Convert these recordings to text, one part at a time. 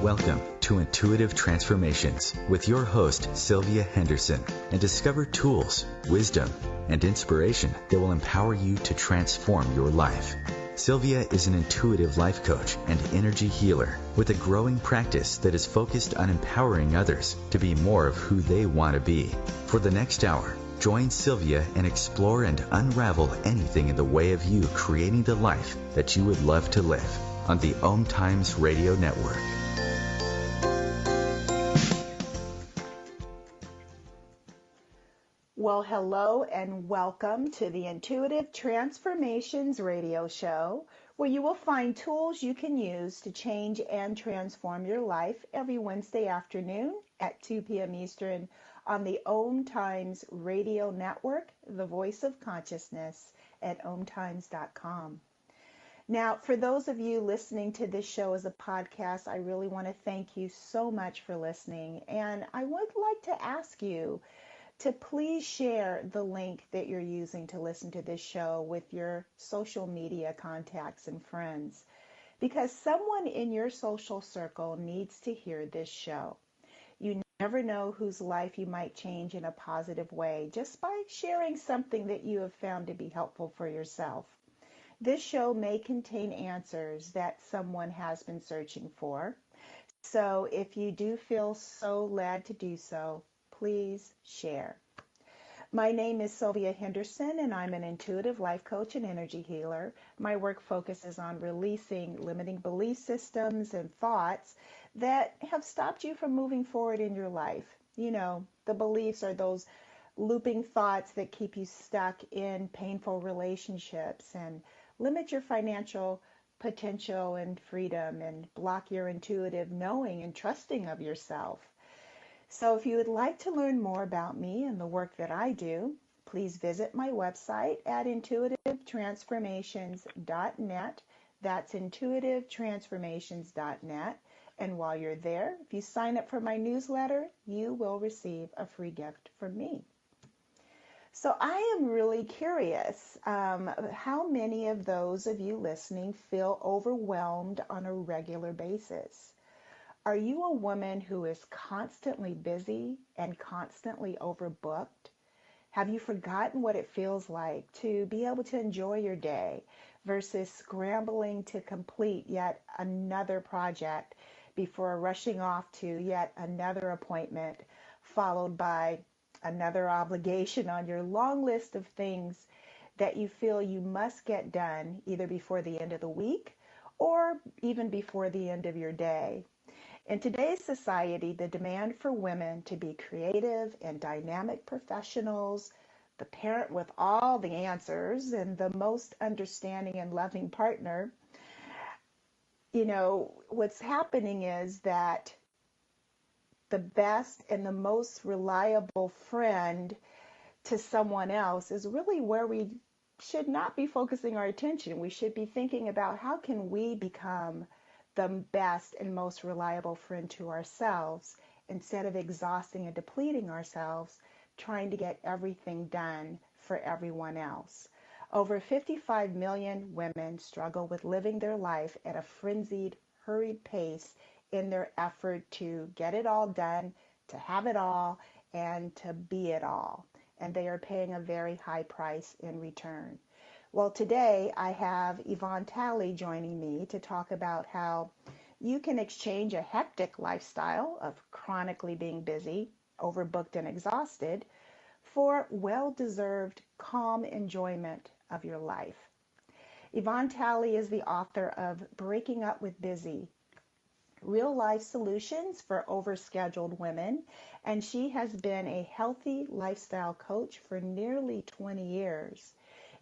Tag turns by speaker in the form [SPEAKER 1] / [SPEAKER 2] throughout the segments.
[SPEAKER 1] Welcome to Intuitive Transformations with your host, Sylvia Henderson, and discover tools, wisdom, and inspiration that will empower you to transform your life. Sylvia is an intuitive life coach and energy healer with a growing practice that is focused on empowering others to be more of who they want to be. For the next hour, join Sylvia and explore and unravel anything in the way of you creating the life that you would love to live on the OMTimes radio network.
[SPEAKER 2] Well, hello and welcome to the Intuitive Transformations radio show, where you will find tools you can use to change and transform your life every Wednesday afternoon at 2 p.m. Eastern on the OMTimes radio network, the voice of consciousness at omtimes.com. Now, for those of you listening to this show as a podcast, I really want to thank you so much for listening. And I would like to ask you to please share the link that you're using to listen to this show with your social media contacts and friends, because someone in your social circle needs to hear this show. You never know whose life you might change in a positive way just by sharing something that you have found to be helpful for yourself. This show may contain answers that someone has been searching for. So if you do feel so led to do so, please share. My name is Sylvia Henderson, and I'm an intuitive life coach and energy healer. My work focuses on releasing limiting belief systems and thoughts that have stopped you from moving forward in your life. You know, the beliefs are those looping thoughts that keep you stuck in painful relationships and limit your financial potential and freedom and block your intuitive knowing and trusting of yourself. So if you would like to learn more about me and the work that I do, please visit my website at intuitivetransformations.net. That's intuitivetransformations.net. And while you're there, if you sign up for my newsletter, you will receive a free gift from me. So I am really curious how many of those of you listening feel overwhelmed on a regular basis. Are you a woman who is constantly busy and constantly overbooked? Have you forgotten what it feels like to be able to enjoy your day versus scrambling to complete yet another project before rushing off to yet another appointment, followed by another obligation on your long list of things that you feel you must get done either before the end of the week or even before the end of your day? In today's society, the demand for women to be creative and dynamic professionals, the parent with all the answers, and the most understanding and loving partner, what's happening is that the best and the most reliable friend to someone else is really where we should not be focusing our attention. We should be thinking about how can we become the best and most reliable friend to ourselves instead of exhausting and depleting ourselves trying to get everything done for everyone else. Over 55 million women struggle with living their life at a frenzied, hurried pace in their effort to get it all done, to have it all, and to be it all. And they are paying a very high price in return. Well, today I have Yvonne Tally joining me to talk about how you can exchange a hectic lifestyle of chronically being busy, overbooked, and exhausted for well-deserved, calm enjoyment of your life. Yvonne Tally is the author of Breaking Up with Busy, Real-Life Solutions for Overscheduled Women, and she has been a healthy lifestyle coach for nearly 20 years.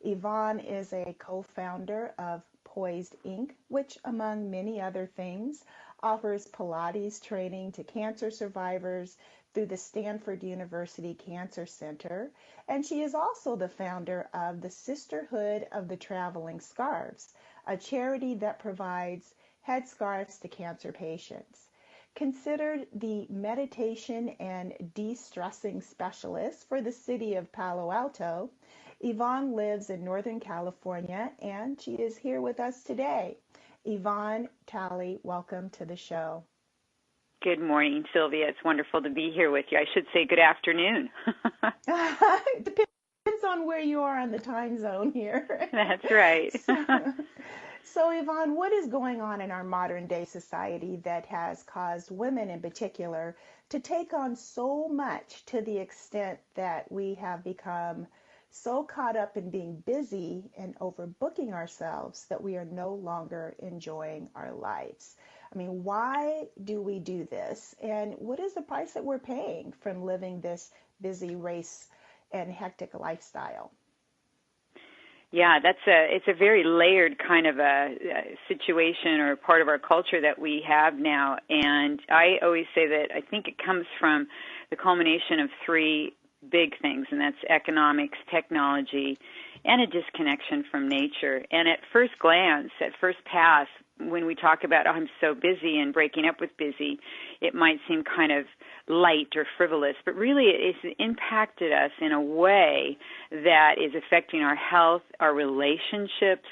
[SPEAKER 2] Yvonne is a co-founder of Poised Inc., which, among many other things, offers Pilates training to cancer survivors through the Stanford University Cancer Center, and she is also the founder of the Sisterhood of the Traveling Scarves, a charity that provides headscarves to cancer patients. Considered the meditation and de-stressing specialist for the city of Palo Alto, Yvonne lives in Northern California, and she is here with us today. Yvonne Tally, welcome to the show.
[SPEAKER 3] Good morning, Sylvia. It's wonderful to be here with you. I should say good afternoon.
[SPEAKER 2] Depends on where you are on the time zone here.
[SPEAKER 3] That's right.
[SPEAKER 2] So, Yvonne, what is going on in our modern day society that has caused women in particular to take on so much to the extent that we have become so caught up in being busy and overbooking ourselves that we are no longer enjoying our lives? I mean, why do we do this? And what is the price that we're paying from living this busy race and hectic lifestyle?
[SPEAKER 3] Yeah, it's a very layered kind of a situation or part of our culture that we have now. And I always say that I think it comes from the culmination of three big things, and that's economics, technology, and a disconnection from nature. And at first glance, at first pass, when we talk about, oh, I'm so busy and breaking up with busy, it might seem kind of light or frivolous, but really it's impacted us in a way that is affecting our health, our relationships,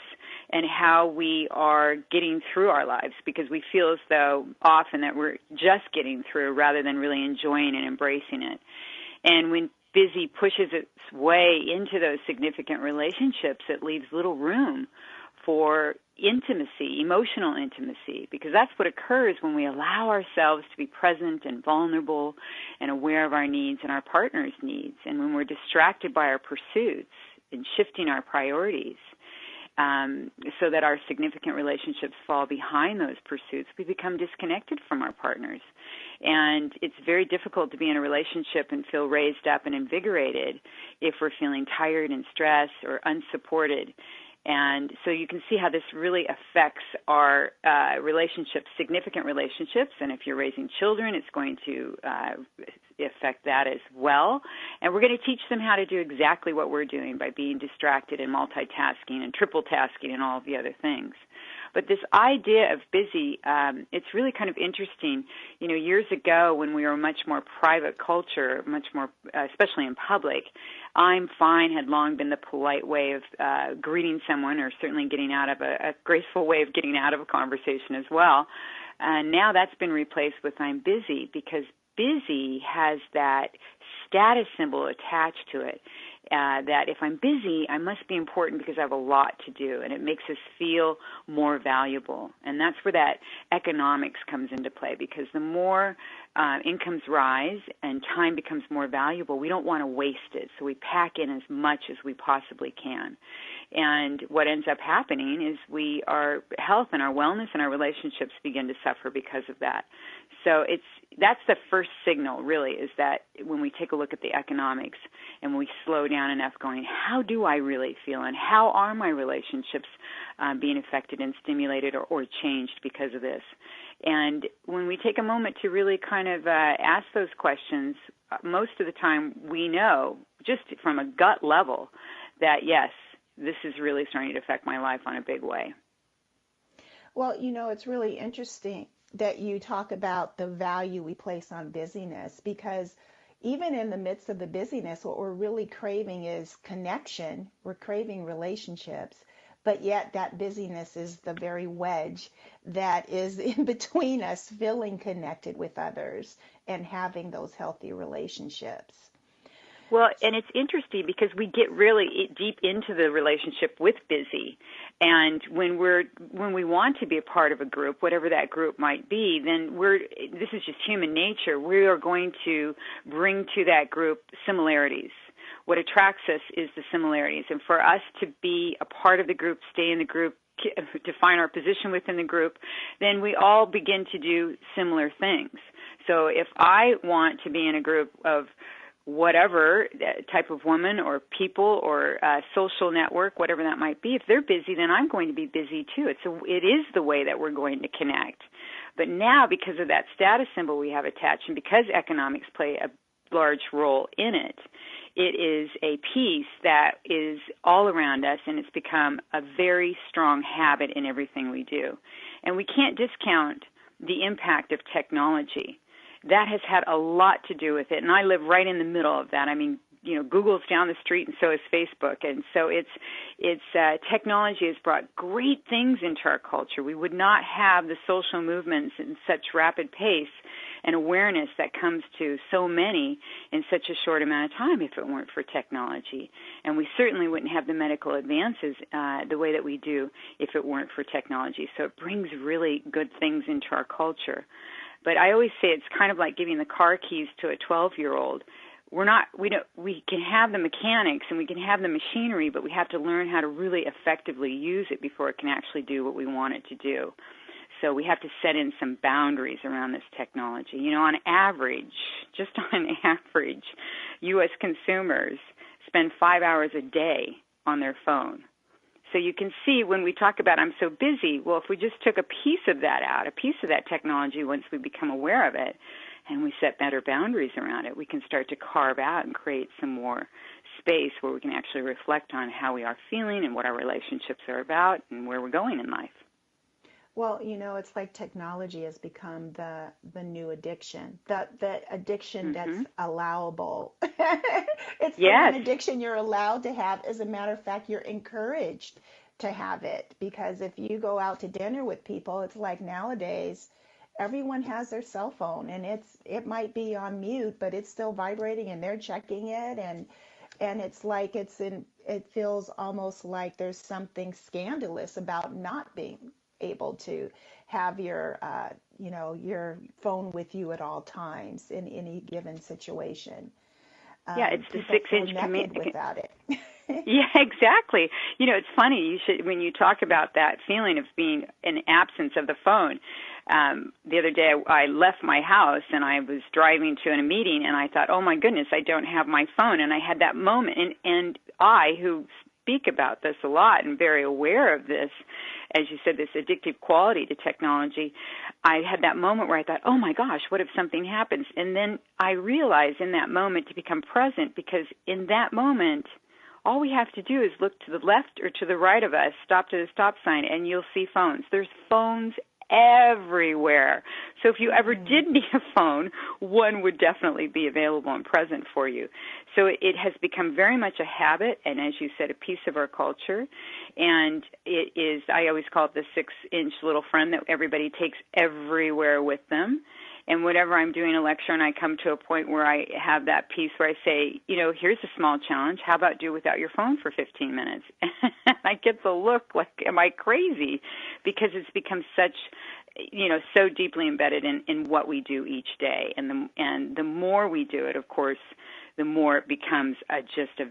[SPEAKER 3] and how we are getting through our lives, because we feel as though often that we're just getting through rather than really enjoying and embracing it. And when busy pushes its way into those significant relationships, it leaves little room for intimacy, emotional intimacy, because that's what occurs when we allow ourselves to be present and vulnerable and aware of our needs and our partner's needs, and when we're distracted by our pursuits and shifting our priorities so that our significant relationships fall behind those pursuits, we become disconnected from our partners. And it's very difficult to be in a relationship and feel raised up and invigorated if we're feeling tired and stressed or unsupported. And so you can see how this really affects our relationships, significant relationships. And if you're raising children, it's going to affect that as well. And we're going to teach them how to do exactly what we're doing by being distracted and multitasking and triple tasking and all of the other things. But this idea of busy, it's really kind of interesting. You know, years ago when we were a much more private culture, much more, especially in public, I'm fine had long been the polite way of greeting someone, or certainly getting out of a graceful way of getting out of a conversation as well. And now that's been replaced with I'm busy, because busy has that status symbol attached to it. That if I'm busy, I must be important because I have a lot to do, and it makes us feel more valuable. And that's where that economics comes into play, because the more incomes rise and time becomes more valuable, we don't want to waste it, so we pack in as much as we possibly can. And what ends up happening is our health and our wellness and our relationships begin to suffer because of that. So that's the first signal, really, is that when we take a look at the economics and we slow down enough going, how do I really feel, and how are my relationships being affected and stimulated or changed because of this? And when we take a moment to really kind of ask those questions, most of the time we know, just from a gut level, that yes, this is really starting to affect my life on a big way.
[SPEAKER 2] Well, you know, it's really interesting that you talk about the value we place on busyness, because even in the midst of the busyness, what we're really craving is connection. We're craving relationships, but yet that busyness is the very wedge that is in between us feeling connected with others and having those healthy relationships.
[SPEAKER 3] Well, and it's interesting because we get really deep into the relationship with busy. And when we want to be a part of a group, whatever that group might be, then this is just human nature. We are going to bring to that group similarities. What attracts us is the similarities. And for us to be a part of the group, stay in the group, define our position within the group, then we all begin to do similar things. So if I want to be in a group of whatever type of woman or people or social network, whatever that might be, if they're busy, then I'm going to be busy too. It is the way that we're going to connect. But now, because of that status symbol we have attached, and because economics play a large role in it, it is a piece that is all around us, and it's become a very strong habit in everything we do. And we can't discount the impact of technology. That has had a lot to do with it, and I live right in the middle of that. I mean, you know, Google's down the street, and so is Facebook, and so technology has brought great things into our culture. We would not have the social movements in such rapid pace and awareness that comes to so many in such a short amount of time if it weren't for technology. And we certainly wouldn't have the medical advances the way that we do if it weren't for technology. So it brings really good things into our culture. But I always say it's kind of like giving the car keys to a 12-year-old. We can have the mechanics and we can have the machinery, but we have to learn how to really effectively use it before it can actually do what we want it to do. So we have to set in some boundaries around this technology. On average, just on average, U.S. consumers spend 5 hours a day on their phone. So you can see when we talk about I'm so busy, well, if we just took a piece of that out, a piece of that technology once we become aware of it, and we set better boundaries around it, we can start to carve out and create some more space where we can actually reflect on how we are feeling and what our relationships are about and where we're going in life.
[SPEAKER 2] Well, it's like technology has become the new addiction, the addiction that's allowable. It's the one addiction you're allowed to have. As a matter of fact, you're encouraged to have it, because if you go out to dinner with people, it's like nowadays everyone has their cell phone, and it might be on mute, but it's still vibrating and they're checking it, and it's like it feels almost like there's something scandalous about not being able to have your phone with you at all times in any given situation.
[SPEAKER 3] It's the 6-inch
[SPEAKER 2] command without it.
[SPEAKER 3] Yeah, exactly. It's funny when you talk about that feeling of being an absence of the phone. The other day I left my house and I was driving to a meeting and I thought, oh my goodness, I don't have my phone. And I had that moment, and I, who speak about this a lot and very aware of this, as you said, this addictive quality to technology, I had that moment where I thought, oh my gosh, what if something happens? And then I realized in that moment to become present, because in that moment, all we have to do is look to the left or to the right of us, stop to the stop sign, and you'll see phones. There's phones everywhere. So if you ever did need a phone, one would definitely be available and present for you. So it has become very much a habit, and as you said, a piece of our culture. And it is, I always call it the 6-inch little friend that everybody takes everywhere with them. And whenever I'm doing a lecture and I come to a point where I have that piece where I say, here's a small challenge. How about do without your phone for 15 minutes? And I get the look like, am I crazy? Because it's become such, so deeply embedded in what we do each day. And the more we do it, of course, the more it becomes just a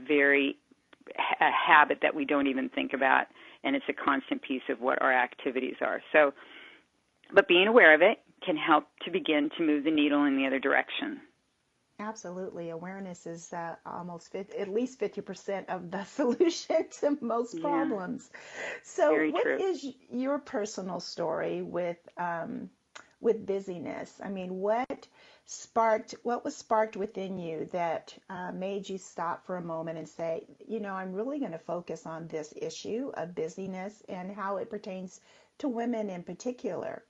[SPEAKER 3] habit that we don't even think about. And it's a constant piece of what our activities are. So, but being aware of it can help to begin to move the needle in the other direction.
[SPEAKER 2] Absolutely. Awareness is almost at least 50% of the solution to most problems. So what is your personal story with busyness? I mean, what was sparked within you that made you stop for a moment and say, I'm really going to focus on this issue of busyness and how it pertains to women in particular?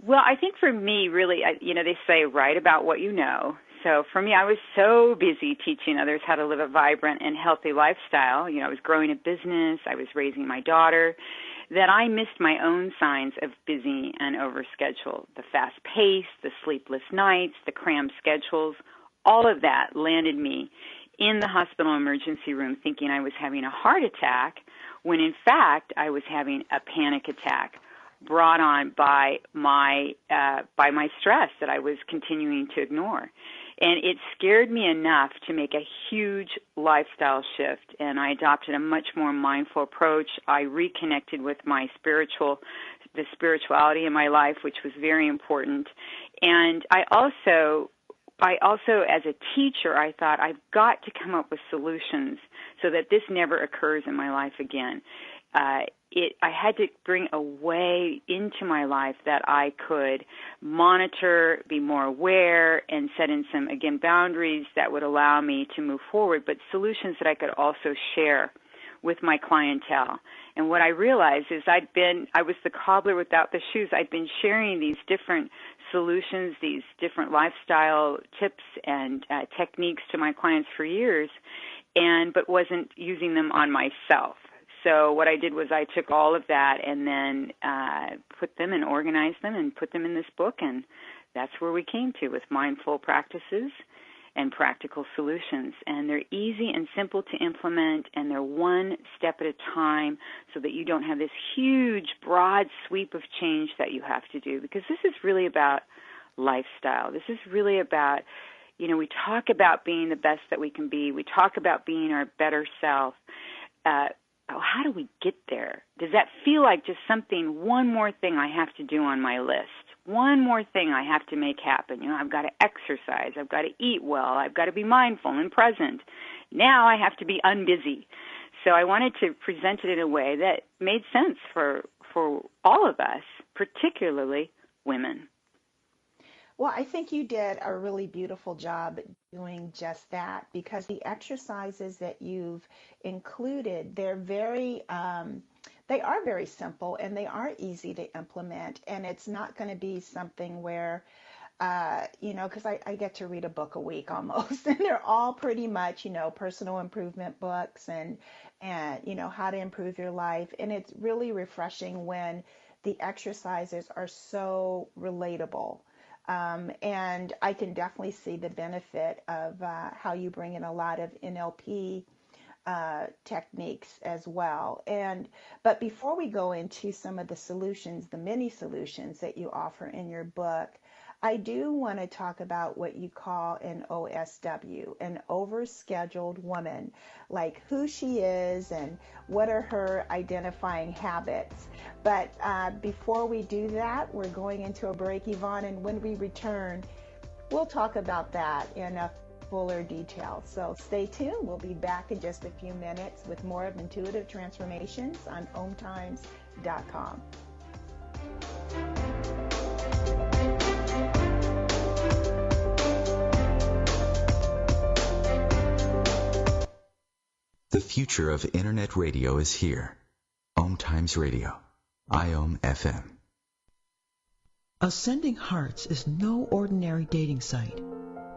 [SPEAKER 3] Well, I think for me, really, they say write about what you know. So for me, I was so busy teaching others how to live a vibrant and healthy lifestyle. I was growing a business, I was raising my daughter, that I missed my own signs of busy and overscheduled. The fast pace, the sleepless nights, the crammed schedules, all of that landed me in the hospital emergency room thinking I was having a heart attack, when in fact I was having a panic attack, brought on by my stress that I was continuing to ignore. And it scared me enough to make a huge lifestyle shift, and I adopted a much more mindful approach. I reconnected with the spirituality in my life, which was very important. And I also, as a teacher, I thought I've got to come up with solutions so that this never occurs in my life again. I had to bring a way into my life that I could monitor, be more aware, and set in some, again, boundaries that would allow me to move forward, but solutions that I could also share with my clientele. And what I realized is I was the cobbler without the shoes. I'd been sharing these different solutions, these different lifestyle tips and techniques to my clients for years, but wasn't using them on myself. So what I did was I took all of that and then put them and organized them and put them in this book and that's where we came to with mindful practices and practical solutions. And they're easy and simple to implement, and they're one step at a time so that you don't have this huge, broad sweep of change that you have to do, because this is really about lifestyle. This is really about, we talk about being the best that we can be. We talk about being our better self. How do we get there? Does that feel like just one more thing I have to do on my list? One more thing I have to make happen. I've got to exercise. I've got to eat well. I've got to be mindful and present. Now I have to be unbusy. So I wanted to present it in a way that made sense for all of us, particularly women.
[SPEAKER 2] Well, I think you did a really beautiful job doing just that, because the exercises that you've included, they are very simple and they are easy to implement. And it's not going to be something where, because I get to read a book a week almost, and they're all pretty much, personal improvement books and how to improve your life. And it's really refreshing when the exercises are so relatable. And I can definitely see the benefit of how you bring in a lot of NLP techniques as well. But before we go into some of the solutions, the many solutions that you offer in your book, I do want to talk about what you call an OSW, an overscheduled woman, like who she is and what are her identifying habits. But before we do that, we're going into a break, Yvonne, and when we return, we'll talk about that in a fuller detail. So stay tuned. We'll be back in just a few minutes with more of Intuitive Transformations on OMTimes.com.
[SPEAKER 1] The future of Internet radio is here. OMTimes Radio, IOM FM.
[SPEAKER 4] Ascending Hearts is no ordinary dating site,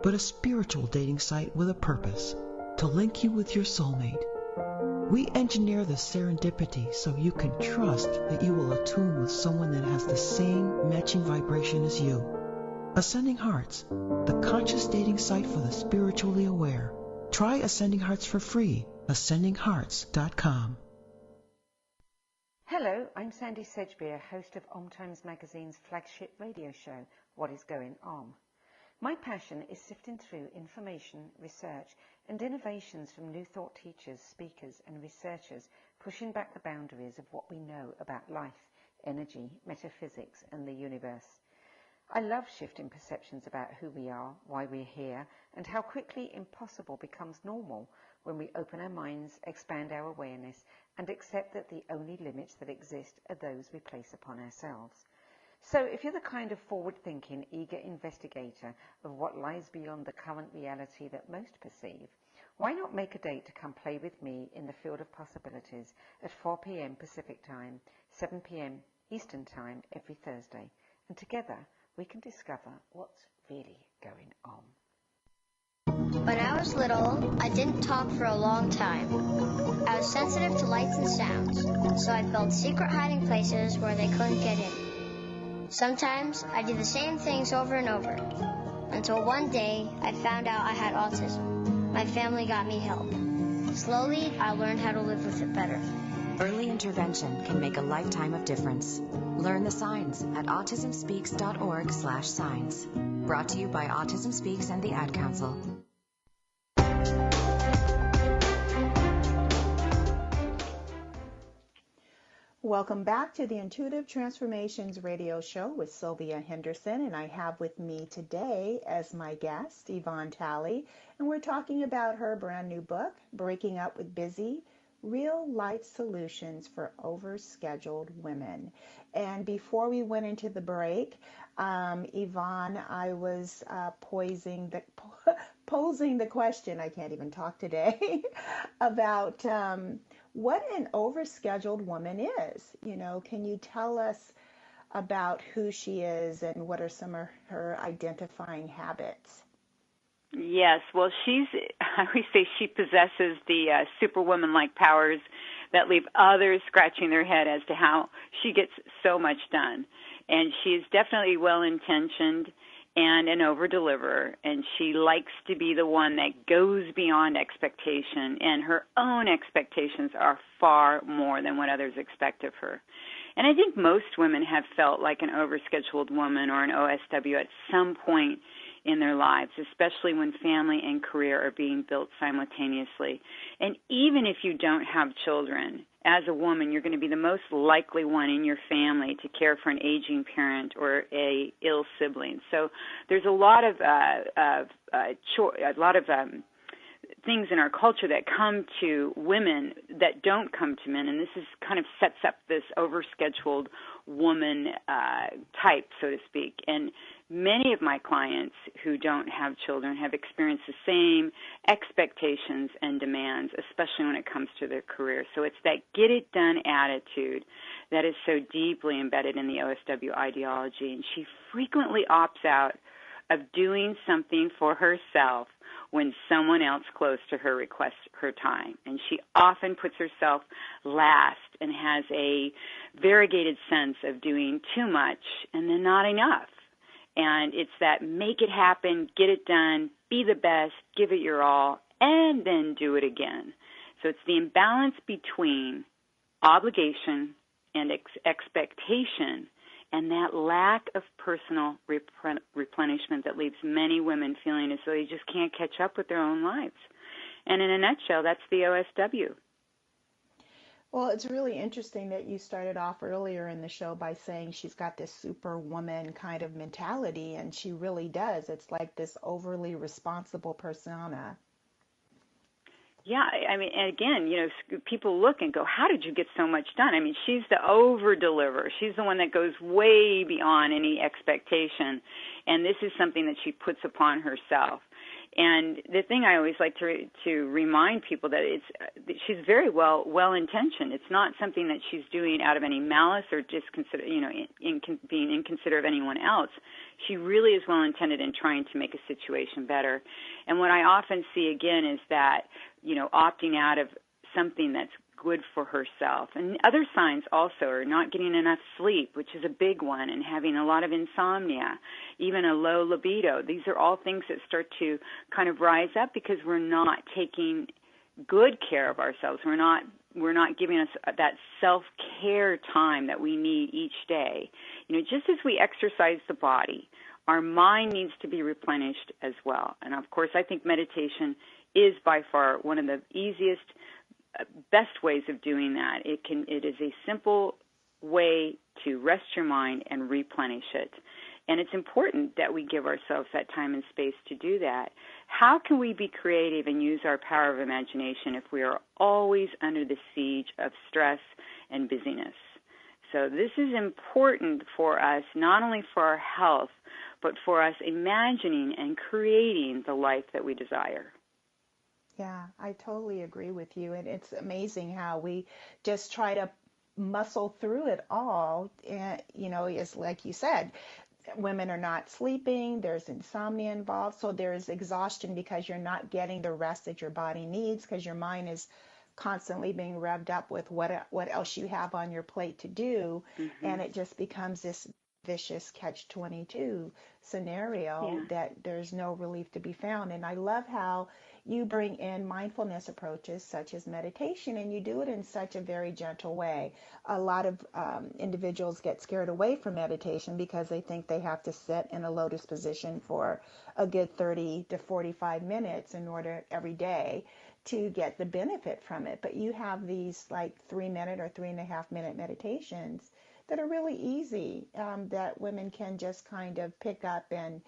[SPEAKER 4] but a spiritual dating site with a purpose, to link you with your soulmate. We engineer the serendipity so you can trust that you will attune with someone that has the same matching vibration as you. Ascending Hearts, the conscious dating site for the spiritually aware. Try Ascending Hearts for free. AscendingHearts.com.
[SPEAKER 5] Hello, I'm Sandy Sedgbeer, host of OMTimes Magazine's flagship radio show, What is Going On? My passion is sifting through information, research, and innovations from new thought teachers, speakers, and researchers pushing back the boundaries of what we know about life, energy, metaphysics, and the universe. I love shifting perceptions about who we are, why we're here, and how quickly impossible becomes normal when we open our minds, expand our awareness, and accept that the only limits that exist are those we place upon ourselves. So if you're the kind of forward-thinking, eager investigator of what lies beyond the current reality that most perceive, why not make a date to come play with me in the field of possibilities at 4 p.m. Pacific Time, 7 p.m. Eastern Time every Thursday, and together we can discover what's really going on.
[SPEAKER 6] When I was little, I didn't talk for a long time. I was sensitive to lights and sounds, so I built secret hiding places where they couldn't get in. Sometimes I did the same things over and over, until one day I found out I had autism. My family got me help. Slowly, I learned how to live with it better.
[SPEAKER 7] Early intervention can make a lifetime of difference. Learn the signs at autismspeaks.org/signs. Brought to you by Autism Speaks and the Ad Council.
[SPEAKER 2] Welcome back to the Intuitive Transformations radio show with Sylvia Henderson, and I have with me today as my guest Yvonne Tally, and we're talking about her brand new book, Breaking Up with Busy, Real Life Solutions for Overscheduled Women. And before we went into the break, Yvonne, I was posing the question, I can't even talk today, about what an overscheduled woman is. Can you tell us about who she is and what are some of her identifying habits?
[SPEAKER 3] Yes, well, I always say she possesses the superwoman-like powers that leave others scratching their head as to how she gets so much done. And she is definitely well-intentioned, and an over-deliverer, and she likes to be the one that goes beyond expectation, and her own expectations are far more than what others expect of her. And I think most women have felt like an overscheduled woman or an OSW at some point in their lives, especially when family and career are being built simultaneously. And even if you don't have children, as a woman, you're going to be the most likely one in your family to care for an aging parent or a ill sibling. So there's a lot of things in our culture that come to women that don't come to men, and this is kind of sets up this overscheduled woman type, so to speak. And many of my clients who don't have children have experienced the same expectations and demands, especially when it comes to their career. So it's that get-it-done attitude that is so deeply embedded in the OSW ideology, and she frequently opts out of doing something for herself when someone else close to her requests her time. And she often puts herself last and has a variegated sense of doing too much and then not enough. And it's that make it happen, get it done, be the best, give it your all, and then do it again. So it's the imbalance between obligation and expectation, and that lack of personal replenishment that leaves many women feeling as though they just can't catch up with their own lives. And in a nutshell, that's the OSW.
[SPEAKER 2] Well, it's really interesting that you started off earlier in the show by saying she's got this superwoman kind of mentality, and she really does. It's like this overly responsible persona.
[SPEAKER 3] Yeah, I mean, and again, you know, people look and go, how did you get so much done? I mean, she's the over-deliverer. She's the one that goes way beyond any expectation, and this is something that she puts upon herself. And the thing I always like to remind people that she's very well-intentioned. It's not something that she's doing out of any malice or just being inconsiderate of anyone else. She really is well-intended in trying to make a situation better. And what I often see again is that, you know, opting out of something that's good for herself. And other signs also are not getting enough sleep, which is a big one, and having a lot of insomnia, even a low libido. These are all things that start to kind of rise up because we're not taking good care of ourselves. We're not giving us that self-care time that we need each day. You know, just as we exercise the body, our mind needs to be replenished as well. And of course, I think meditation is by far one of the easiest, best ways of doing that. It is a simple way to rest your mind and replenish it. And it's important that we give ourselves that time and space to do that. How can we be creative and use our power of imagination if we are always under the siege of stress and busyness? So this is important for us, not only for our health, but for us imagining and creating the life that we desire.
[SPEAKER 2] Yeah, I totally agree with you. And it's amazing how we just try to muscle through it all. And, you know, it's like you said, women are not sleeping, there's insomnia involved, so there's exhaustion because you're not getting the rest that your body needs because your mind is constantly being revved up with what else you have on your plate to do. Mm-hmm. And it just becomes this vicious catch-22 scenario that there's no relief to be found. And I love how you bring in mindfulness approaches such as meditation, and you do it in such a very gentle way. A lot of individuals get scared away from meditation because they think they have to sit in a lotus position for a good 30 to 45 minutes in order every day to get the benefit from it. But you have these like 3-minute or 3.5-minute meditations that are really easy, that women can just kind of pick up and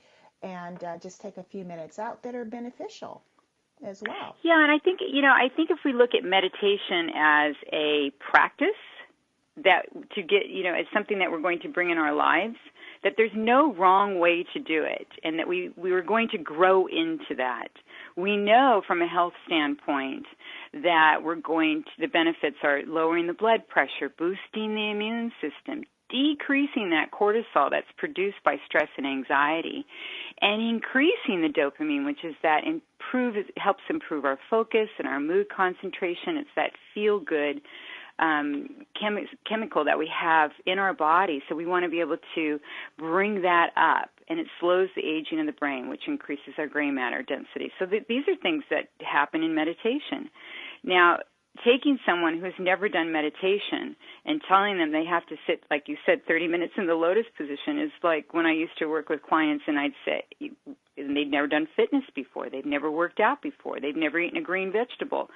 [SPEAKER 2] just take a few minutes out that are beneficial as well.
[SPEAKER 3] Yeah, and I think if we look at meditation as a practice that to get, as something that we're going to bring in our lives, that there's no wrong way to do it, and that we were going to grow into that. We know from a health standpoint that the benefits are lowering the blood pressure, boosting the immune system, decreasing that cortisol that's produced by stress and anxiety, and increasing the dopamine, which is that helps improve our focus and our mood concentration. It's that feel-good chemical that we have in our body. So we want to be able to bring that up, and it slows the aging of the brain, which increases our gray matter density. So these are things that happen in meditation. Now, taking someone who's never done meditation and telling them they have to sit, like you said, 30 minutes in the lotus position is like when I used to work with clients and I'd say, and they'd never done fitness before, they've never worked out before, they've never eaten a green vegetable.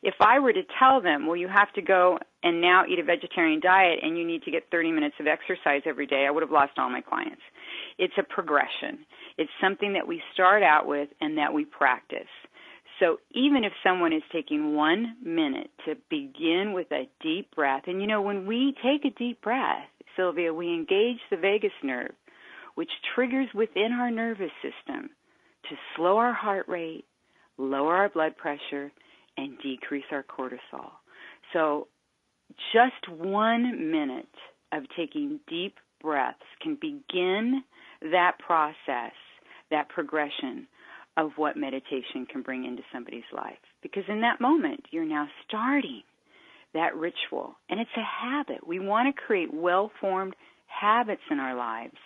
[SPEAKER 3] If I were to tell them, well, you have to go and now eat a vegetarian diet and you need to get 30 minutes of exercise every day, I would have lost all my clients. It's a progression. It's something that we start out with and that we practice. So even if someone is taking 1 minute to begin with a deep breath, and when we take a deep breath, Sylvia, we engage the vagus nerve, which triggers within our nervous system to slow our heart rate, lower our blood pressure, and decrease our cortisol. So just 1 minute of taking deep breaths can begin that process, that progression of what meditation can bring into somebody's life. Because in that moment, you're now starting that ritual. And it's a habit. We want to create well-formed habits in our lives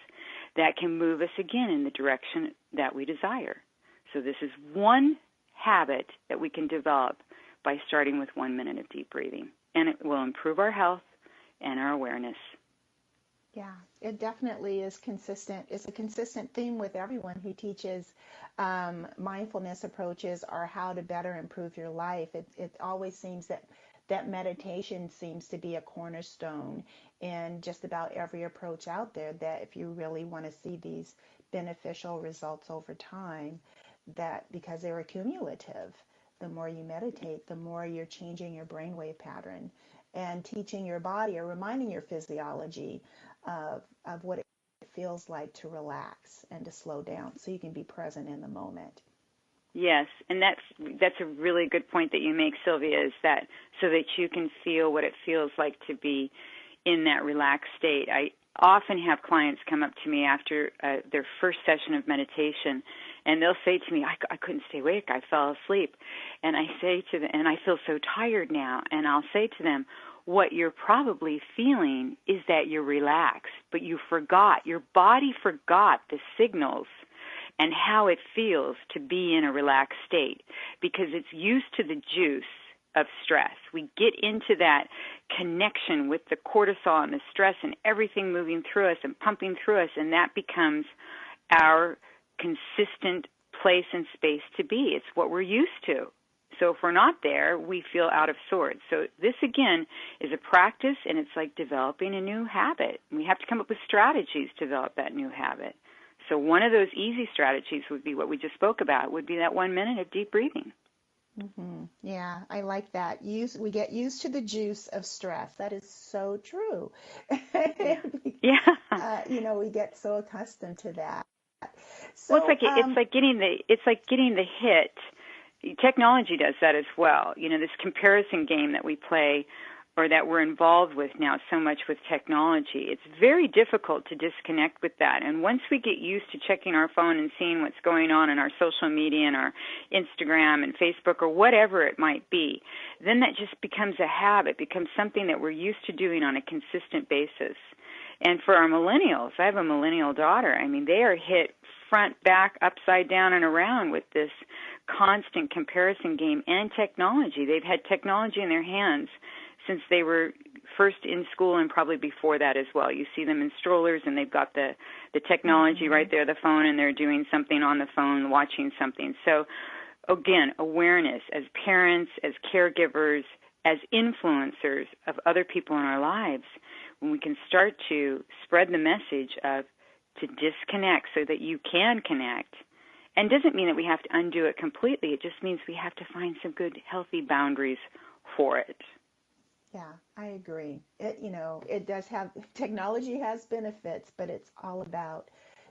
[SPEAKER 3] that can move us again in the direction that we desire. So this is one habit that we can develop by starting with 1 minute of deep breathing. And it will improve our health and our awareness.
[SPEAKER 2] Yeah, it definitely is consistent. It's a consistent theme with everyone who teaches mindfulness approaches or how to better improve your life. It always seems that meditation seems to be a cornerstone in just about every approach out there, that if you really want to see these beneficial results over time, that because they're cumulative, the more you meditate, the more you're changing your brainwave pattern and teaching your body or reminding your physiology of what it feels like to relax and to slow down so you can be present in the moment.
[SPEAKER 3] Yes, and that's a really good point that you make, Sylvia, is that so that you can feel what it feels like to be in that relaxed state. I often have clients come up to me after their first session of meditation, and they'll say to me, I couldn't stay awake, I fell asleep. And I say to them, and I feel so tired now, and I'll say to them, what you're probably feeling is that you're relaxed, but you forgot, your body forgot the signals and how it feels to be in a relaxed state because it's used to the juice of stress. We get into that connection with the cortisol and the stress and everything moving through us and pumping through us, and that becomes our consistent place and space to be. It's what we're used to. So if we're not there, we feel out of sorts. So this, again, is a practice, and it's like developing a new habit. We have to come up with strategies to develop that new habit. So one of those easy strategies would be what we just spoke about, would be that 1 minute of deep breathing.
[SPEAKER 2] Mm-hmm. Yeah, I like that. We get used to the juice of stress. That is so true.
[SPEAKER 3] Yeah.
[SPEAKER 2] We get so accustomed to that. So,
[SPEAKER 3] well, it's like getting the hit. Technology does that as well. This comparison game that we play or that we're involved with now so much with technology, it's very difficult to disconnect with that. And once we get used to checking our phone and seeing what's going on in our social media and our Instagram and Facebook or whatever it might be, then that just becomes a habit, becomes something that we're used to doing on a consistent basis. And for our millennials, I have a millennial daughter. I mean, they are hit front, back, upside down, and around with this constant comparison game and technology. They've had technology in their hands since they were first in school and probably before that as well. You see them in strollers and they've got the technology right there, the phone, and they're doing something on the phone, watching something. So, again, awareness as parents, as caregivers, as influencers of other people in our lives, when we can start to spread the message of to disconnect so that you can connect. And doesn't mean that we have to undo it completely. It just means we have to find some good, healthy boundaries for it.
[SPEAKER 2] Yeah, I agree. It does have, technology has benefits, but it's all about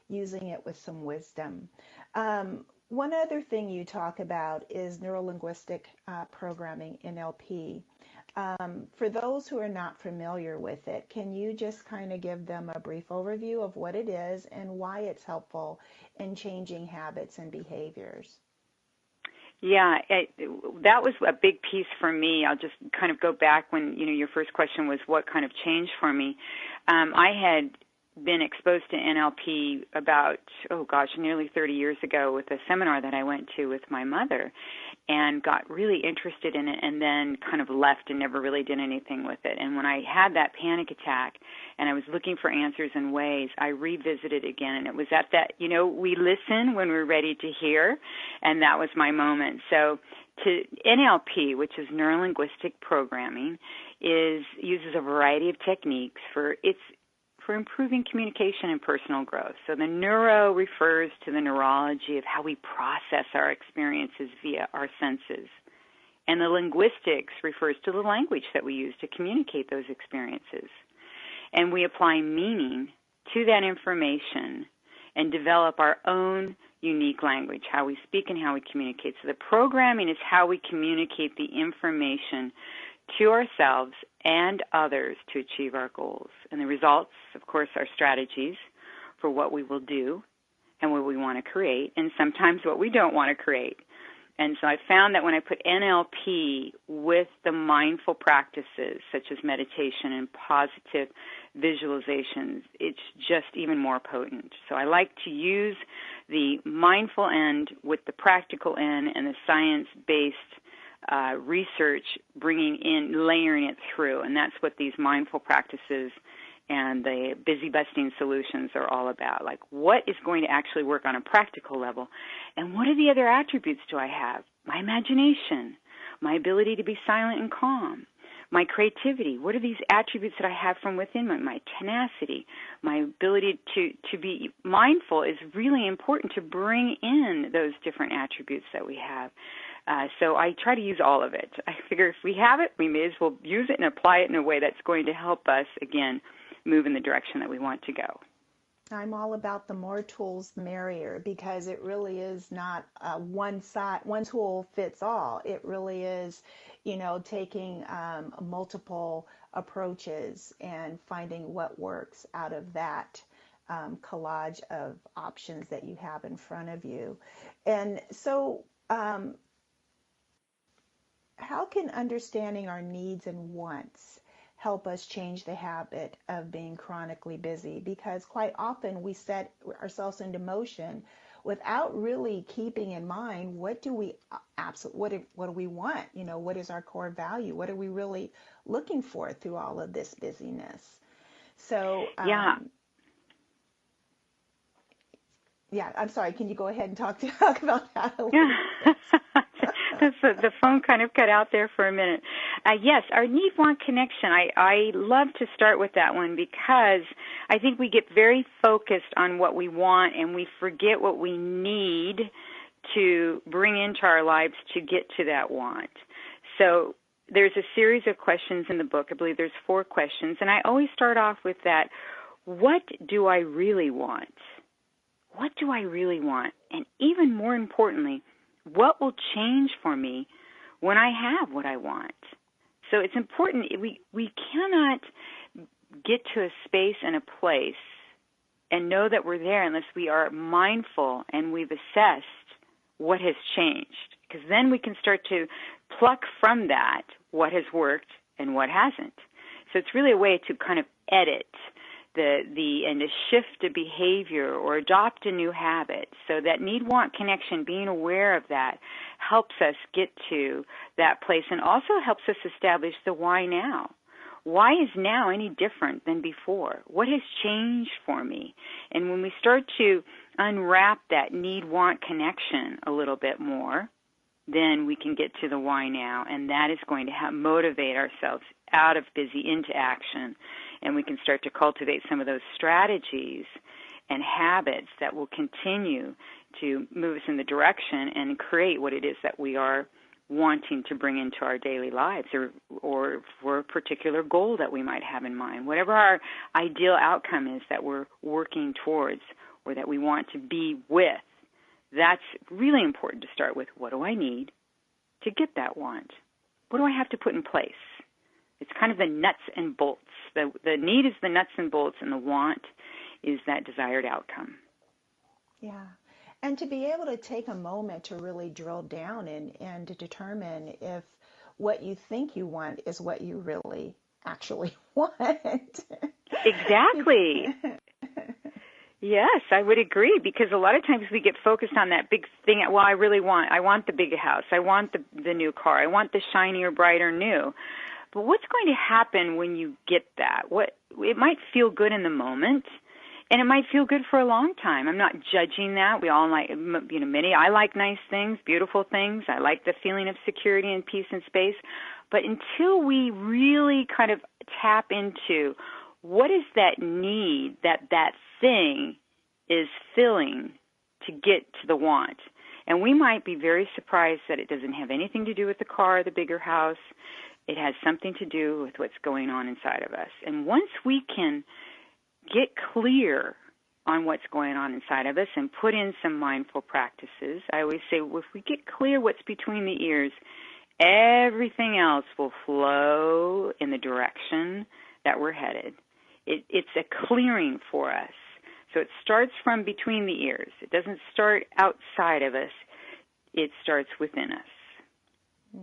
[SPEAKER 2] using it with some wisdom. One other thing you talk about is neuro-linguistic programming, NLP. For those who are not familiar with it, can you just kind of give them a brief overview of what it is and why it's helpful in changing habits and behaviors?
[SPEAKER 3] Yeah, that was a big piece for me. I'll just kind of go back when, your first question was what kind of changed for me. I had been exposed to NLP about, nearly 30 years ago with a seminar that I went to with my mother, and got really interested in it, and then kind of left and never really did anything with it. And when I had that panic attack and I was looking for answers and ways, I revisited again, and it was at that, we listen when we're ready to hear, and that was my moment. So to NLP, which is neuro-linguistic programming, uses a variety of techniques for improving communication and personal growth. So the neuro refers to the neurology of how we process our experiences via our senses. And the linguistics refers to the language that we use to communicate those experiences. And we apply meaning to that information and develop our own unique language, how we speak and how we communicate. So the programming is how we communicate the information to ourselves and others to achieve our goals. And the results, of course, are strategies for what we will do and what we want to create, and sometimes what we don't want to create. And so I found that when I put NLP with the mindful practices, such as meditation and positive visualizations, it's just even more potent. So I like to use the mindful end with the practical end and the science-based research, layering it through, and that's what these mindful practices and the busy-busting solutions are all about. Like, what is going to actually work on a practical level, and what are the other attributes do I have? My imagination, my ability to be silent and calm, my creativity. What are these attributes that I have from within my tenacity, my ability to be mindful is really important to bring in those different attributes that we have. So I try to use all of it. I figure if we have it, we may as well use it and apply it in a way that's going to help us, again, move in the direction that we want to go.
[SPEAKER 2] I'm all about the more tools, the merrier, because it really is not one tool fits all. It really is, taking multiple approaches and finding what works out of that collage of options that you have in front of you. And so, how can understanding our needs and wants help us change the habit of being chronically busy? Because quite often we set ourselves into motion without really keeping in mind what do we want? What is our core value? What are we really looking for through all of this busyness? So yeah, I'm sorry. Can you go ahead and talk about that a little bit?
[SPEAKER 3] The phone kind of cut out there for a minute. Yes, our need-want connection. I love to start with that one because I think we get very focused on what we want and we forget what we need to bring into our lives to get to that want. So there's a series of questions in the book. I believe there's 4 questions, and I always start off with that. What do I really want? What do I really want? And even more importantly, what will change for me when I have what I want? So it's important. We cannot get to a space and a place and know that we're there unless we are mindful and we've assessed what has changed, because then we can start to pluck from that what has worked and what hasn't. So it's really a way to kind of edit and to shift a behavior or adopt a new habit. So that need-want connection, being aware of that, helps us get to that place and also helps us establish the why now. Why is now any different than before? What has changed for me? And when we start to unwrap that need-want connection a little bit more, then we can get to the why now, and that is going to motivate ourselves out of busy into action, and we can start to cultivate some of those strategies and habits that will continue to move us in the direction and create what it is that we are wanting to bring into our daily lives, or for a particular goal that we might have in mind. Whatever our ideal outcome is that we're working towards or that we want to be with, that's really important to start with. What do I need to get that want? What do I have to put in place? It's kind of the nuts and bolts. The need is the nuts and bolts, and the want is that desired outcome.
[SPEAKER 2] Yeah. And to be able to take a moment to really drill down and to determine if what you think you want is what you really actually want.
[SPEAKER 3] Exactly. Yes, I would agree, because a lot of times we get focused on that big thing. Well, I want the big house. I want the new car. I want the shinier, brighter new. But what's going to happen when you get that? It might feel good in the moment, and it might feel good for a long time. I'm not judging that. We all like, I like nice things, beautiful things. I like the feeling of security and peace and space. But until we really kind of tap into what is that need that thing is filling to get to the want. And we might be very surprised that it doesn't have anything to do with the car or the bigger house. It has something to do with what's going on inside of us. And once we can get clear on what's going on inside of us and put in some mindful practices, I always say, if we get clear what's between the ears, everything else will flow in the direction that we're headed. It's a clearing for us. So it starts from between the ears. It doesn't start outside of us. It starts within us.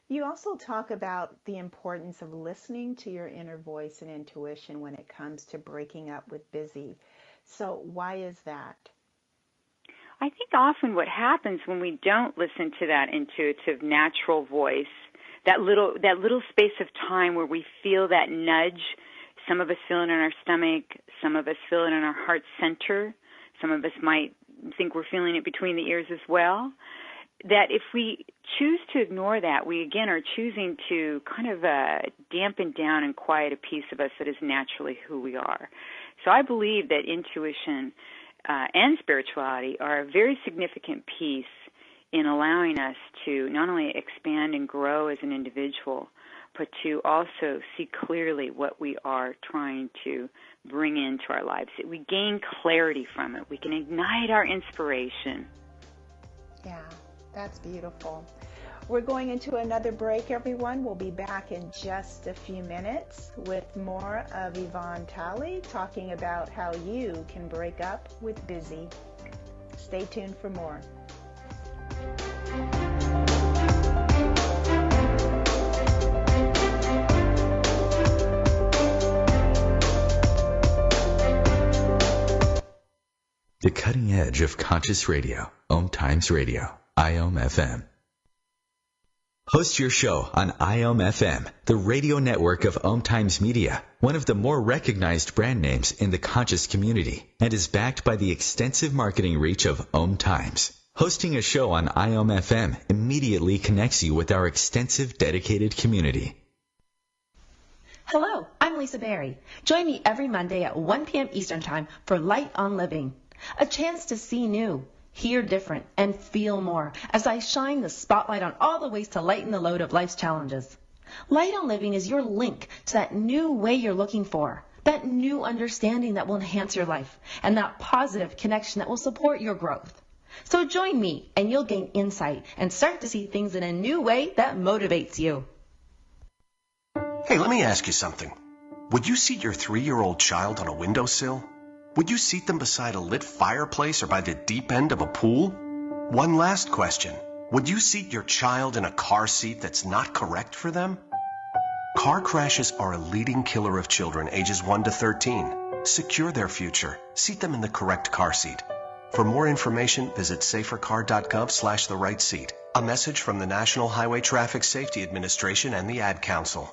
[SPEAKER 2] You also talk about the importance of listening to your inner voice and intuition when it comes to breaking up with busy. So why is that?
[SPEAKER 3] I think often what happens when we don't listen to that intuitive, natural voice, that little space of time where we feel that nudge. Some of us feel it in our stomach. Some of us feel it in our heart center. Some of us might think we're feeling it between the ears as well. That if we choose to ignore that, we again are choosing to kind of dampen down and quiet a piece of us that is naturally who we are. So I believe that intuition and spirituality are a very significant piece in allowing us to not only expand and grow as an individual, but to also see clearly what we are trying to bring into our lives. We gain clarity from it. We can ignite our inspiration.
[SPEAKER 2] Yeah, that's beautiful. We're going into another break, everyone. We'll be back in just a few minutes with more of Yvonne Tally talking about how you can break up with busy. Stay tuned for more.
[SPEAKER 1] The cutting edge of conscious radio, OMTimes Radio, IOM-FM. Host your show on IOM-FM, the radio network of OMTimes Media, one of the more recognized brand names in the conscious community, and is backed by the extensive marketing reach of OMTimes. Hosting a show on IOM-FM immediately connects you with our extensive dedicated community.
[SPEAKER 8] Hello, I'm Lisa Berry. Join me every Monday at 1 p.m. Eastern Time for Light on Living, a chance to see new, hear different, and feel more as I shine the spotlight on all the ways to lighten the load of life's challenges. Light on Living is your link to that new way you're looking for, that new understanding that will enhance your life, and that positive connection that will support your growth. So join me and you'll gain insight and start to see things in a new way that motivates you.
[SPEAKER 9] Hey, let me ask you something. Would you seat your 3-year-old child on a windowsill? Would you seat them beside a lit fireplace or by the deep end of a pool? One last question. Would you seat your child in a car seat that's not correct for them? Car crashes are a leading killer of children ages 1 to 13. Secure their future. Seat them in the correct car seat. For more information, visit safercar.gov/the right seat. A message from the National Highway Traffic Safety Administration and the Ad Council.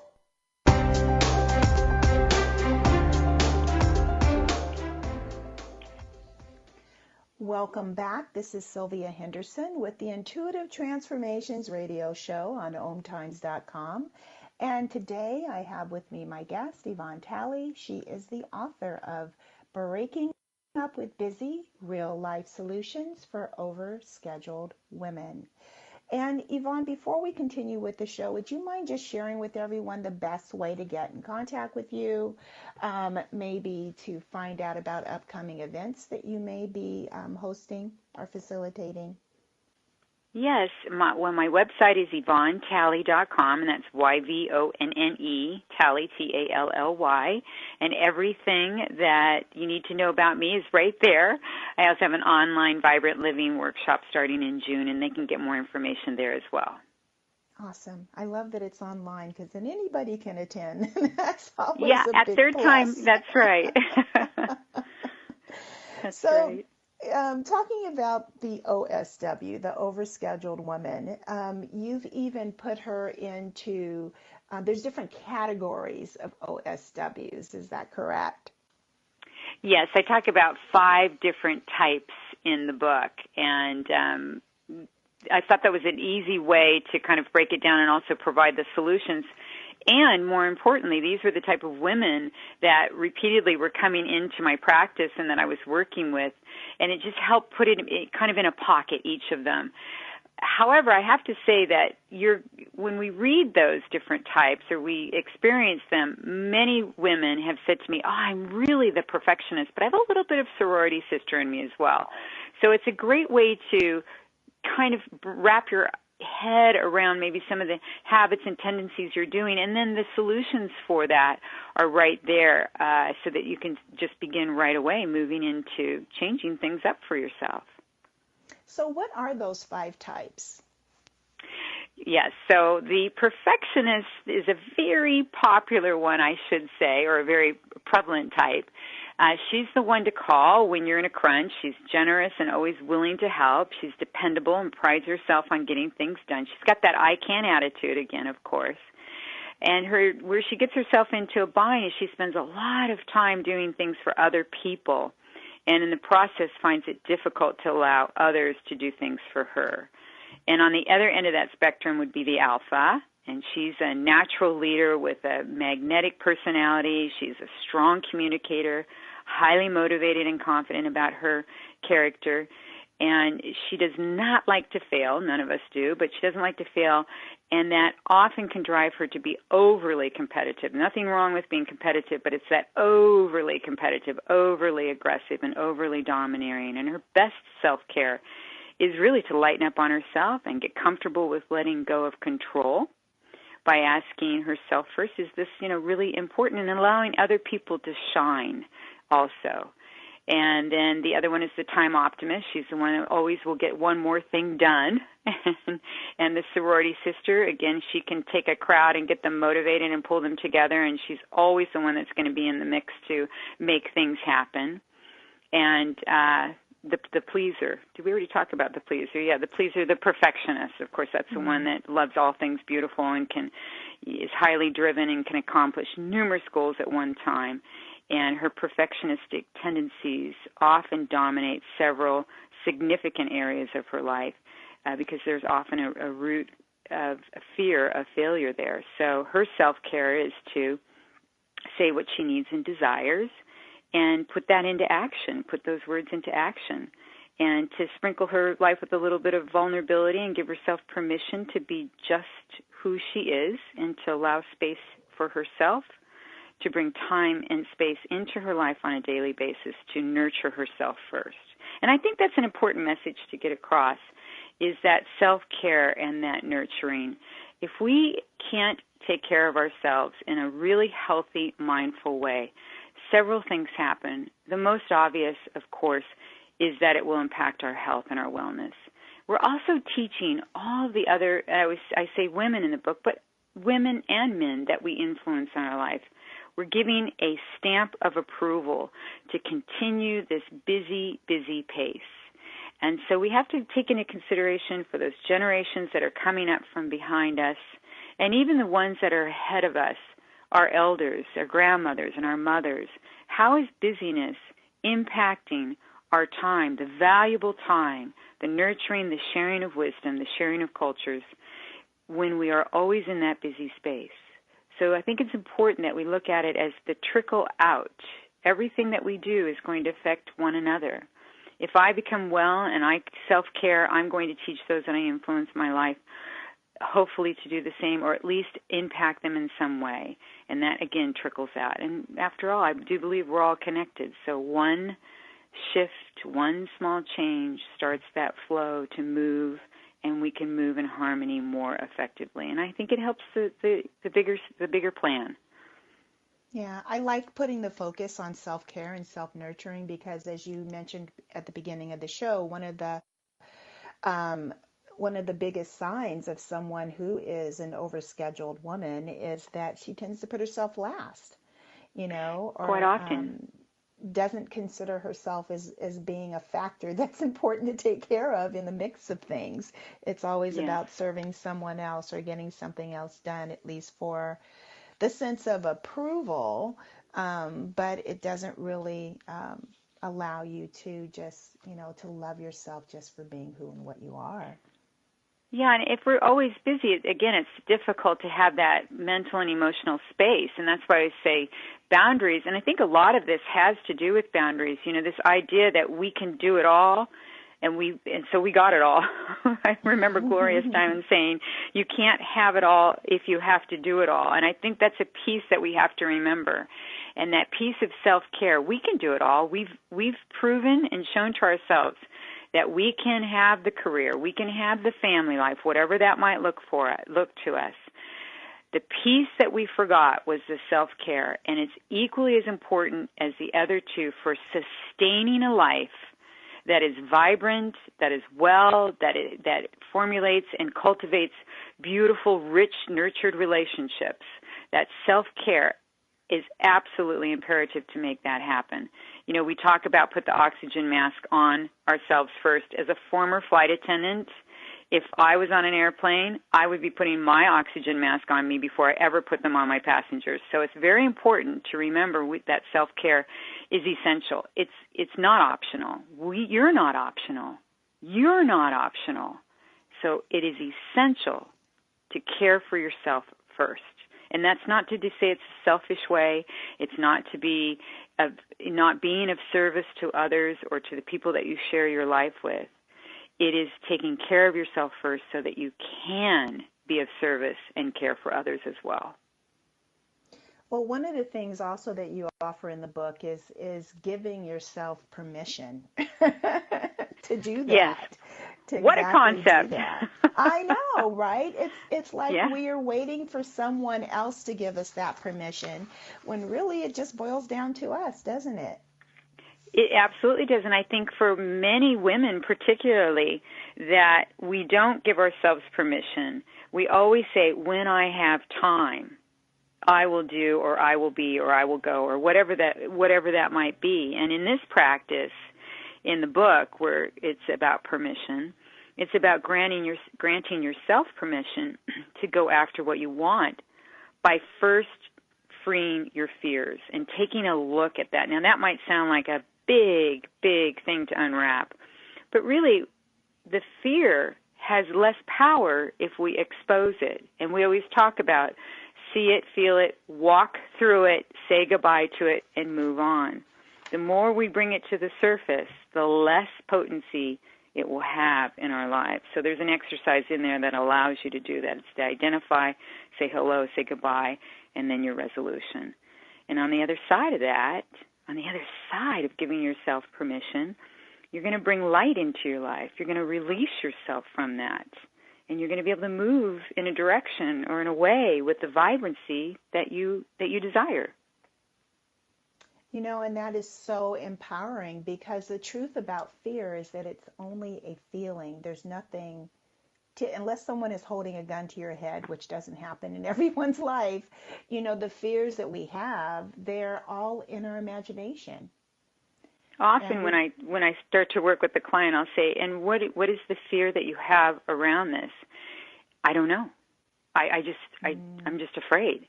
[SPEAKER 2] Welcome back. This is Sylvia Henderson with the Intuitive Transformations radio show on OMTimes.com. And today I have with me my guest, Yvonne Tally. She is the author of Breaking Up with Busy, Real Life Solutions for Overscheduled Women. And Yvonne, before we continue with the show, would you mind just sharing with everyone the best way to get in contact with you, maybe to find out about upcoming events that you may be hosting or facilitating?
[SPEAKER 3] Yes, my website is YvonneTally.com, and that's YVONNE, Tally, Tally, and everything that you need to know about me is right there. I also have an online Vibrant Living workshop starting in June, and they can get more information there as well.
[SPEAKER 2] Awesome. I love that it's online because then anybody can attend. That's always a
[SPEAKER 3] at
[SPEAKER 2] big
[SPEAKER 3] their
[SPEAKER 2] plus.
[SPEAKER 3] time. That's right. That's right.
[SPEAKER 2] Talking about the OSW, the Overscheduled Women, you've even put her into, there's different categories of OSWs. Is that correct?
[SPEAKER 3] Yes, I talk about 5 different types in the book, and I thought that was an easy way to kind of break it down and also provide the solutions. And more importantly, these were the type of women that repeatedly were coming into my practice and that I was working with, and it just helped put it kind of in a pocket, each of them. However, I have to say that when we read those different types or we experience them, many women have said to me, I'm really the perfectionist, but I have a little bit of sorority sister in me as well. So it's a great way to kind of wrap your head around maybe some of the habits and tendencies you're doing, and then the solutions for that are right there, so that you can just begin right away moving into changing things up for yourself.
[SPEAKER 2] So what are those 5 types?
[SPEAKER 3] Yes, so the perfectionist is a very popular one, I should say, or a very prevalent type. She's the one to call when you're in a crunch. She's generous and always willing to help. She's dependable and prides herself on getting things done. She's got that I can attitude again, of course. And where she gets herself into a bind is she spends a lot of time doing things for other people, and in the process finds it difficult to allow others to do things for her. And on the other end of that spectrum would be the alpha, and she's a natural leader with a magnetic personality. She's a strong communicator, highly motivated and confident about her character, and she does not like to fail. None of us do, but she doesn't like to fail, and that often can drive her to be overly competitive. Nothing wrong with being competitive, but it's that overly competitive, overly aggressive, and overly domineering. And her best self-care is really to lighten up on herself and get comfortable with letting go of control by asking herself first, is this, really important, and allowing other people to shine also. And then the other one is the time optimist. She's the one that always will get one more thing done. And the sorority sister, again, she can take a crowd and get them motivated and pull them together, and she's always the one that's going to be in the mix to make things happen. And the pleaser. Did we already talk about the pleaser? Yeah, the pleaser, the perfectionist. Of course, that's the one that loves all things beautiful and is highly driven and can accomplish numerous goals at one time. And her perfectionistic tendencies often dominate several significant areas of her life because there's often a root of a fear of failure there. So her self-care is to say what she needs and desires and put that into action, put those words into action, and to sprinkle her life with a little bit of vulnerability and give herself permission to be just who she is and to allow space for herself, to bring time and space into her life on a daily basis to nurture herself first. And I think that's an important message to get across, is that self-care and that nurturing. If we can't take care of ourselves in a really healthy, mindful way, several things happen. The most obvious, of course, is that it will impact our health and our wellness. We're also teaching all the other, I say women in the book, but women and men that we influence in our life. We're giving a stamp of approval to continue this busy, busy pace. And so we have to take into consideration for those generations that are coming up from behind us, and even the ones that are ahead of us, our elders, our grandmothers, and our mothers. How is busyness impacting our time, the valuable time, the nurturing, the sharing of wisdom, the sharing of cultures, when we are always in that busy space? So I think it's important that we look at it as the trickle out. Everything that we do is going to affect one another. If I become well and I self-care, I'm going to teach those that I influence in my life, hopefully to do the same, or at least impact them in some way. And that, again, trickles out. And after all, I do believe we're all connected. So one shift, one small change starts that flow to move and we can move in harmony more effectively. And I think it helps the bigger plan.
[SPEAKER 2] Yeah, I like putting the focus on self-care and self-nurturing because, as you mentioned at the beginning of the show, one of the biggest signs of someone who is an overscheduled woman is that she tends to put herself last, or
[SPEAKER 3] quite often
[SPEAKER 2] doesn't consider herself as being a factor that's important to take care of in the mix of things. It's always about serving someone else or getting something else done, at least for the sense of approval, but it doesn't really allow you to just, to love yourself just for being who and what you are.
[SPEAKER 3] Yeah, and if we're always busy, again, it's difficult to have that mental and emotional space, and that's why I say boundaries. And I think a lot of this has to do with boundaries. This idea that we can do it all, and so we got it all. I remember Gloria Steinem saying, "You can't have it all if you have to do it all." And I think that's a piece that we have to remember. And that piece of self-care, we can do it all. We've proven and shown to ourselves that we can have the career, we can have the family life, whatever that might look to us. The piece that we forgot was the self-care, and it's equally as important as the other two for sustaining a life that is vibrant, that is well, that formulates and cultivates beautiful, rich, nurtured relationships. That self-care is absolutely imperative to make that happen. We talk about put the oxygen mask on ourselves first. As a former flight attendant, if I was on an airplane, I would be putting my oxygen mask on me before I ever put them on my passengers. So it's very important to remember that self-care is essential. It's not optional. You're not optional. You're not optional. So it is essential to care for yourself first. And that's not to say it's a selfish way. It's not to be not being of service to others or to the people that you share your life with. It is taking care of yourself first so that you can be of service and care for others as well.
[SPEAKER 2] Well, one of the things also that you offer in the book is giving yourself permission to do that.
[SPEAKER 3] Yes. What a concept.
[SPEAKER 2] I know, right? It's like we are waiting for someone else to give us that permission when really it just boils down to us, doesn't it?
[SPEAKER 3] It absolutely does. And I think for many women particularly that we don't give ourselves permission. We always say, when I have time, I will do, or I will be, or I will go, or whatever that might be. And in this practice, in the book, where it's about permission, it's about granting yourself permission to go after what you want by first freeing your fears and taking a look at that. Now, that might sound like a big, big thing to unwrap, but really, the fear has less power if we expose it. And we always talk about see it, feel it, walk through it, say goodbye to it, and move on. The more we bring it to the surface, the less potency it will have in our lives. So there's an exercise in there that allows you to do that. It's to identify, say hello, say goodbye, and then your resolution. And on the other side of that, on the other side of giving yourself permission, you're going to bring light into your life. You're going to release yourself from that. And you're going to be able to move in a direction or in a way with the vibrancy that you desire.
[SPEAKER 2] And that is so empowering because the truth about fear is that it's only a feeling. There's nothing unless someone is holding a gun to your head, which doesn't happen in everyone's life, the fears that we have, they're all in our imagination.
[SPEAKER 3] Often when I start to work with the client, I'll say, and what is the fear that you have around this? I don't know. I'm just afraid.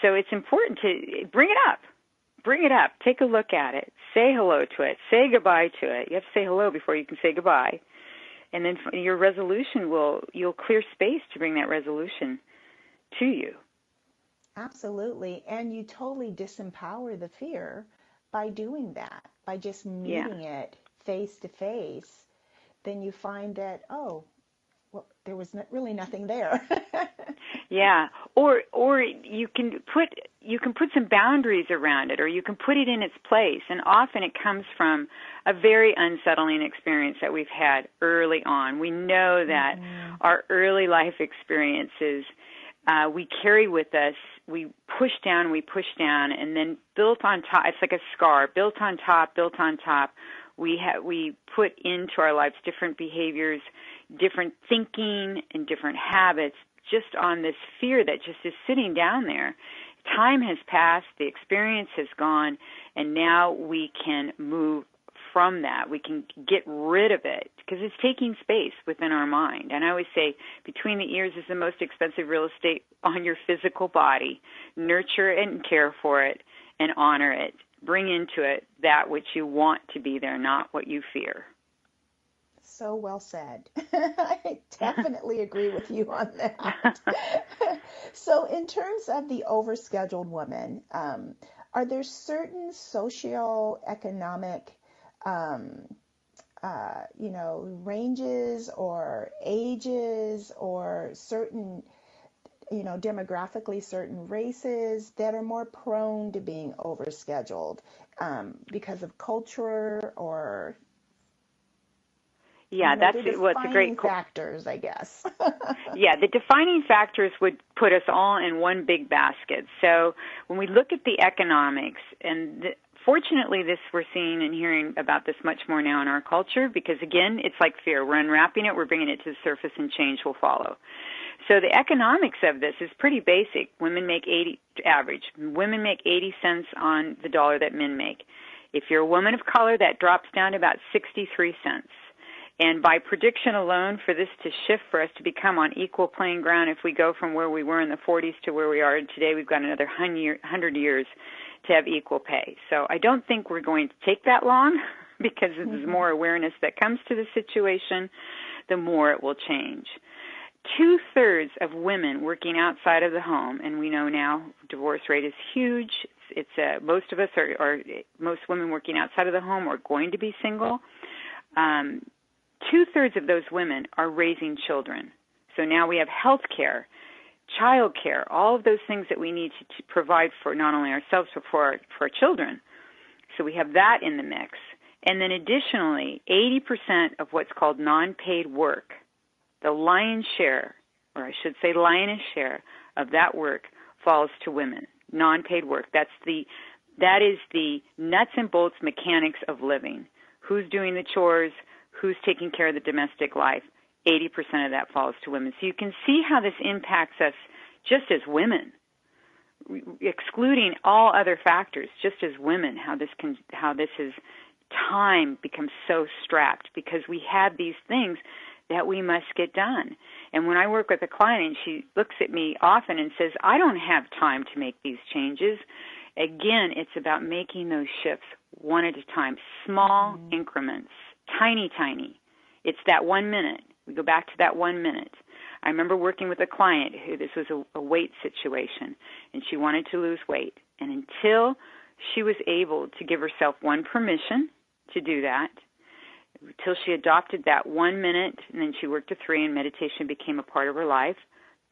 [SPEAKER 3] So it's important to bring it up. Bring it up. Take a look at it. Say hello to it. Say goodbye to it. You have to say hello before you can say goodbye. And then your resolution you'll clear space to bring that resolution to you.
[SPEAKER 2] Absolutely. And you totally disempower the fear by doing that, by just meeting it face to face. Then you find that, there was really nothing there.
[SPEAKER 3] Yeah. Or you can you can put some boundaries around it, or you can put it in its place. And often it comes from a very unsettling experience that we've had early on. We know that our early life experiences we carry with us. We push down, and then built on top. It's like a scar, built on top. We put into our lives different behaviors, different thinking, and different habits, just on this fear that just is sitting down there. Time has passed, the experience has gone, and now we can move from that. We can get rid of it because it's taking space within our mind. And I always say between the ears is the most expensive real estate on your physical body. Nurture and care for it and honor it. Bring into it that which you want to be there, not what you fear.
[SPEAKER 2] So well said. I definitely agree with you on that. So in terms of the overscheduled woman, are there certain socioeconomic ranges or ages or certain, demographically certain races that are more prone to being overscheduled because of culture or...
[SPEAKER 3] Yeah, that's what's a great
[SPEAKER 2] factors, I guess.
[SPEAKER 3] Yeah, the defining factors would put us all in one big basket. So when we look at the economics, and fortunately we're seeing and hearing about this much more now in our culture because, again, it's like fear. We're unwrapping it, we're bringing it to the surface, and change will follow. So the economics of this is pretty basic. Women make 80 cents on the dollar that men make. If you're a woman of color, that drops down to about 63 cents. And by prediction alone, for this to shift, for us to become on equal playing ground, if we go from where we were in the 40s to where we are today, we've got another 100 years to have equal pay. So I don't think we're going to take that long because there's more awareness that comes to the situation, the more it will change. 2/3 of women working outside of the home, and we know now divorce rate is huge. It's most of us are most women working outside of the home are going to be single. 2/3 of those women are raising children. So now we have health care, child care, all of those things that we need to provide for not only ourselves but for our children. So we have that in the mix. And then additionally, 80% of what's called non-paid work, the lion's share, or I should say lioness share of that work falls to women. Non-paid work. That is the nuts and bolts mechanics of living. Who's doing the chores? Who's taking care of the domestic life? 80% of that falls to women. So you can see how this impacts us just as women, excluding all other factors, just as women, how this is time becomes so strapped because we have these things that we must get done. And when I work with a client and she looks at me often and says, I don't have time to make these changes, again, it's about making those shifts one at a time, small increments, tiny. It's that 1 minute. We go back to that 1 minute. I remember working with a client who this was a weight situation, and she wanted to lose weight. And until she was able to give herself one permission to do that, until she adopted that 1 minute, and then she worked to 3, and meditation became a part of her life,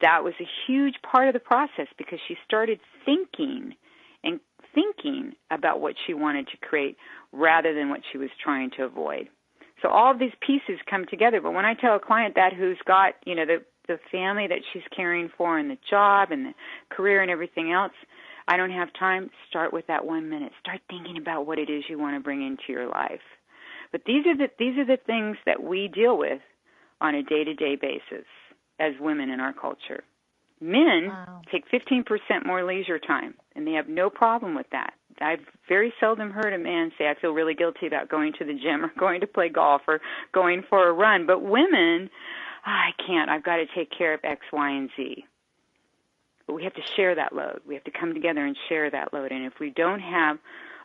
[SPEAKER 3] that was a huge part of the process because she started thinking about what she wanted to create rather than what she was trying to avoid. So all of these pieces come together. But when I tell a client that who's got, the family that she's caring for and the job and the career and everything else, I don't have time, start with that 1 minute. Start thinking about what it is you want to bring into your life. But these are the things that we deal with on a day-to-day basis as women in our culture. Men take 15% more leisure time, and they have no problem with that. I've very seldom heard a man say, I feel really guilty about going to the gym or going to play golf or going for a run. But women, I can't. I've got to take care of X, Y, and Z. But we have to share that load. We have to come together and share that load. And if we don't have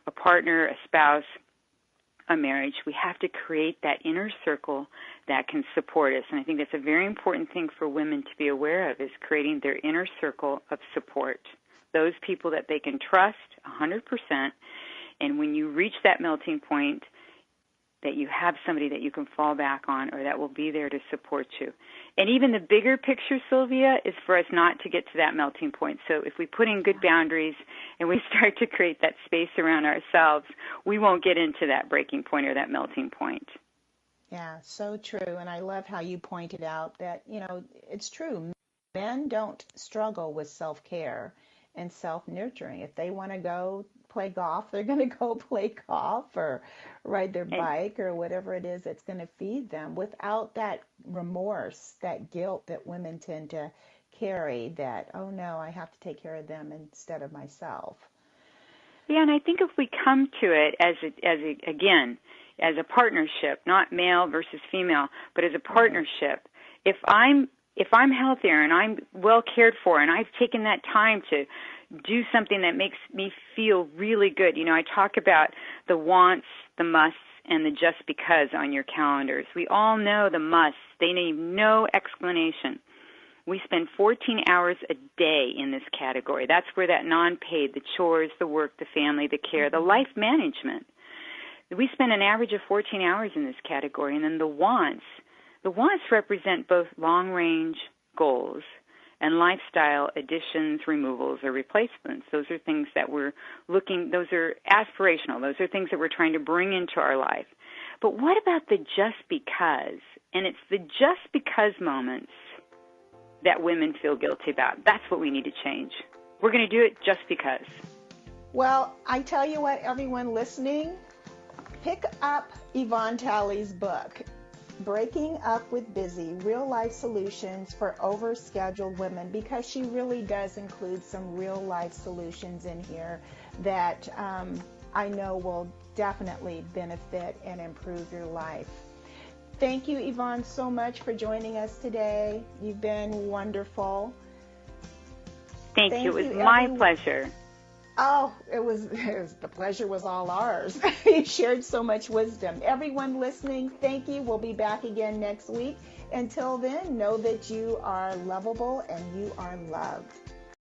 [SPEAKER 3] a partner, a spouse, a marriage, we have to create that inner circle that can support us. And I think that's a very important thing for women to be aware of, is creating their inner circle of support. Those people that they can trust 100%. And when you reach that melting point, that you have somebody that you can fall back on or that will be there to support you. And even the bigger picture, Sylvia, is for us not to get to that melting point. So if we put in good boundaries and we start to create that space around ourselves, we won't get into that breaking point or that melting point.
[SPEAKER 2] Yeah, so true. And I love how you pointed out that, it's true. Men don't struggle with self-care and self-nurturing. If they want to go play golf, they're going to go play golf or ride their bike or whatever it is that's going to feed them without that remorse, that guilt that women tend to carry, that, oh no, I have to take care of them instead of myself.
[SPEAKER 3] Yeah, and I think if we come to it as a partnership, not male versus female, but as a partnership, if I'm healthier and I'm well cared for and I've taken that time to do something that makes me feel really good. I talk about the wants, the musts, and the just because on your calendars. We all know the musts. They need no explanation. We spend 14 hours a day in this category. That's where that non-paid, the chores, the work, the family, the care, the life management. We spend an average of 14 hours in this category. And then the wants represent both long-range goals and lifestyle additions, removals, or replacements. Those are things that those are aspirational. Those are things that we're trying to bring into our life. But what about the just because? And it's the just because moments that women feel guilty about. That's what we need to change. We're going to do it just because.
[SPEAKER 2] Well, I tell you what, everyone listening, pick up Yvonne Tally's book, Breaking Up with Busy, Real Life Solutions for Overscheduled Women, because she really does include some real life solutions in here that I know will definitely benefit and improve your life. Thank you, Yvonne, so much for joining us today. You've been wonderful.
[SPEAKER 3] Thank you. It was my pleasure.
[SPEAKER 2] Oh, the pleasure was all ours. You shared so much wisdom. Everyone listening, thank you. We'll be back again next week. Until then, know that you are lovable and you are loved.